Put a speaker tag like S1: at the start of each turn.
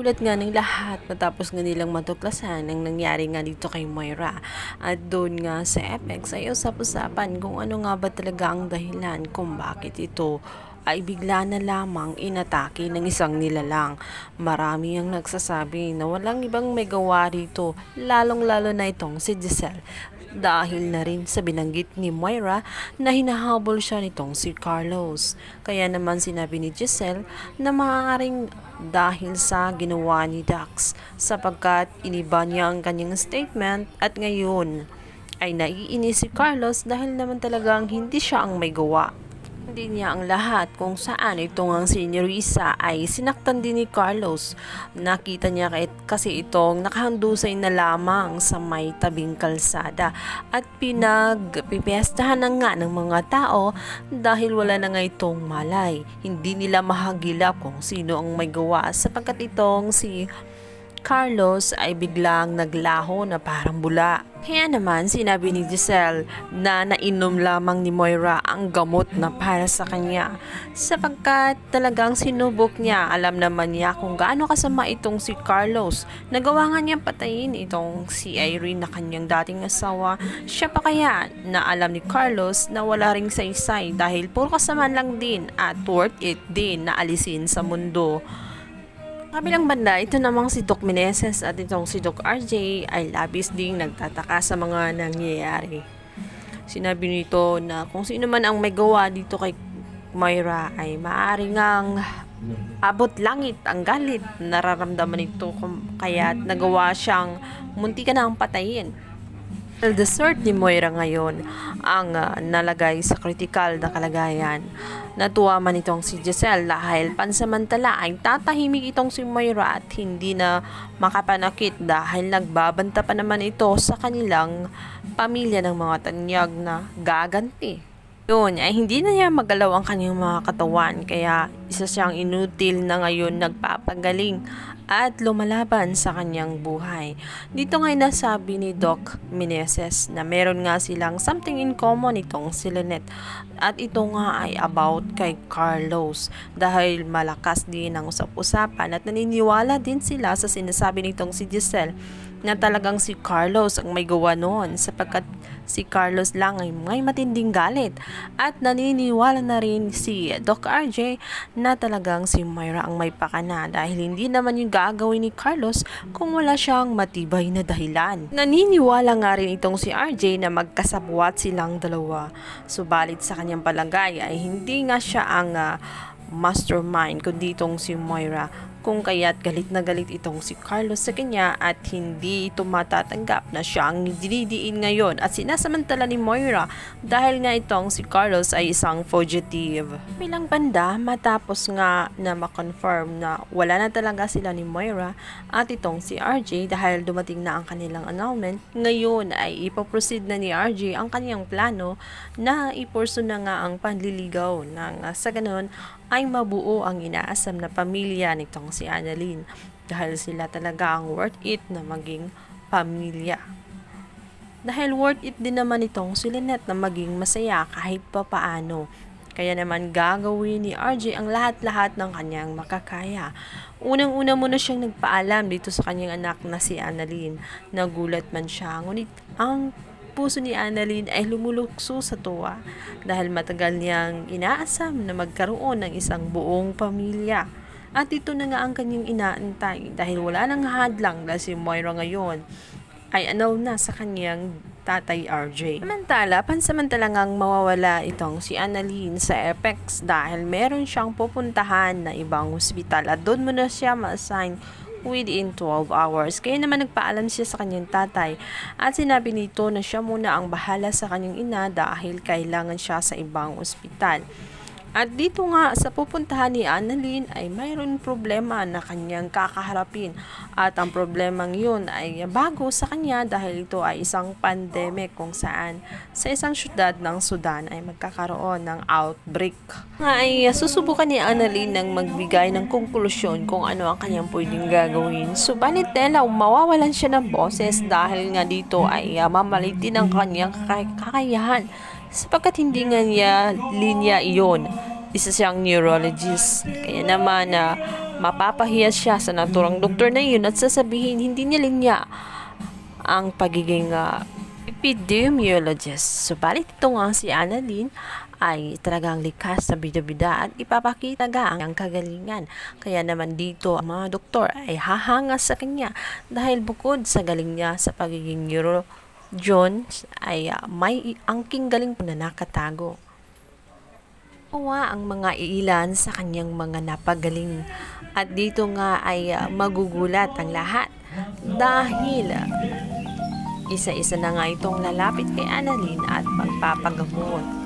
S1: Gulat nga ng lahat matapos nga nilang matuklasan ang nangyari nga dito kay Moira. At doon nga sa Apex ay usap-usapan kung ano nga ba talaga ang dahilan kung bakit ito ay bigla na lamang inatake ng isang nilalang. Marami ang nagsasabi na walang ibang may gawa rito, lalong-lalo na itong si Giselle. Dahil na rin sa binanggit ni Moira na hinahabol siya nitong si Carlos. Kaya naman sinabi ni Giselle na maaaring dahil sa ginawa ni Dax sapagkat iniba niya ang kanyang statement at ngayon ay naiinis si Carlos dahil naman talagang hindi siya ang may gawa. Hindi niya ang lahat kung saan itong ang senyorisa ay sinaktan din ni Carlos. Nakita niya kasi itong nakahandusay na lamang sa may tabing kalsada at pinagpipestahan na nga ng mga tao dahil wala na nga itong malay. Hindi nila mahagilap kung sino ang may gawa sapagkat itong si Carlos ay biglang naglaho na parang bula. Kaya naman sinabi ni Giselle na nainom lamang ni Moira ang gamot na para sa kanya sapagkat talagang sinubok niya. Alam naman niya kung gaano kasama itong si Carlos. Nagawa nga niyang patayin itong si Irene na kanyang dating asawa. Siya pa kaya na alam ni Carlos na wala ring saysay dahil puro kasamaan lang din at worth it din na alisin sa mundo. Kabilang banda, ito namang si Doc Meneses at itong si Doc RJ ay labis ding nagtataka sa mga nangyayari. Sinabi nito na kung sino man ang may gawa dito kay Moira ay maaaring ang abot langit ang galit nararamdaman nito kaya nagawa siyang muntikan na ang patayin. The dessert ni Moira ngayon ang nalagay sa critical na kalagayan. Natuwa man itong si Giselle dahil pansamantala ay tatahimik itong si Moira at hindi na makapanakit dahil nagbabanta pa naman ito sa kanilang pamilya ng mga tanyag na gaganti. Yun ay hindi na niya magalaw ang kanyang mga katawan kaya isa siyang inutil na ngayon nagpapagaling at lumalaban sa kanyang buhay. Dito nga nasabi ni Doc Meneses na meron nga silang something in common itong si Lynette at ito nga ay about kay Carlos dahil malakas din ang usap-usapan at naniniwala din sila sa sinasabi nitong si Giselle na talagang si Carlos ang may gawa noon sapagkat si Carlos lang ay may matinding galit at naniniwala na rin si Doc RJ na talagang si Moira ang may pakana dahil hindi naman yung gagawin ni Carlos kung wala siyang matibay na dahilan. Naniniwala nga rin itong si RJ na magkasabwat silang dalawa. Subalit sa kanyang palagay ay hindi nga siya ang mastermind kundi itong si Moira kung kaya't galit na galit itong si Carlos sa kanya at hindi ito matatanggap na siya ang dinidiin ngayon at sinasamantala ni Moira dahil nga itong si Carlos ay isang fugitive. Bilang banda, matapos nga na makonfirm na wala na talaga sila ni Moira at itong si RJ dahil dumating na ang kanilang annulment, ngayon ay ipoproceed na ni RJ ang kanyang plano na ipurso na nga ang panliligaw nang sa ganun ay mabuo ang inaasam na pamilya nitong si Annalyn dahil sila talaga ang worth it na maging pamilya. Dahil worth it din naman itong si Lynette na maging masaya kahit pa paano. Kaya naman gagawin ni RJ ang lahat-lahat ng kanyang makakaya. Unang-una muna siyang nagpaalam dito sa kanyang anak na si Annalyn. Nagulat man siya, ngunit ang puso ni Annalyn ay lumulukso sa tuwa dahil matagal niyang inaasam na magkaroon ng isang buong pamilya. At ito na nga ang kanyang inaantay dahil wala nang hadlang dahil si Moira ngayon ay annul na sa kanyang tatay RJ. Samantala, pansamantalang ang mawawala itong si Annalyn sa Apex dahil meron siyang pupuntahan na ibang ospital at doon muna siya ma-assign within 12 hours. Kaya naman nagpaalam siya sa kanyang tatay at sinabi nito na siya muna ang bahala sa kanyang ina dahil kailangan siya sa ibang ospital. At dito nga sa pupuntahan ni Annalyn ay mayroon problema na kanyang kakaharapin at ang problemang yun ay bago sa kanya dahil ito ay isang pandemic kung saan sa isang syudad ng Sudan ay magkakaroon ng outbreak. Ay susubukan ni Annalyn ng magbigay ng konklusyon kung ano ang kanyang pwedeng gagawin. Subalit tela mawawalan siya ng boses dahil nga dito ay mamalitin ang kanyang kakayahan sapagkat hindi nga niya linya iyon. Isa siyang neurologist. Kaya naman mapapahiya siya sa naturang doktor na yun at sasabihin hindi niya linya ang pagiging epidemiologist. Subalit ito nga si Annalyn ay talagang likas sa bida-bida at ipapakita ang kagalingan. Kaya naman dito ang mga doktor ay hahanga sa kanya dahil bukod sa galing niya sa pagiging Jones ay may angking galing na nakatago. Nawa ang mga iilan sa kanyang mga napagaling at dito nga ay magugulat ang lahat dahil isa-isa na nga itong lalapit kay Annalyn at magpapagamot.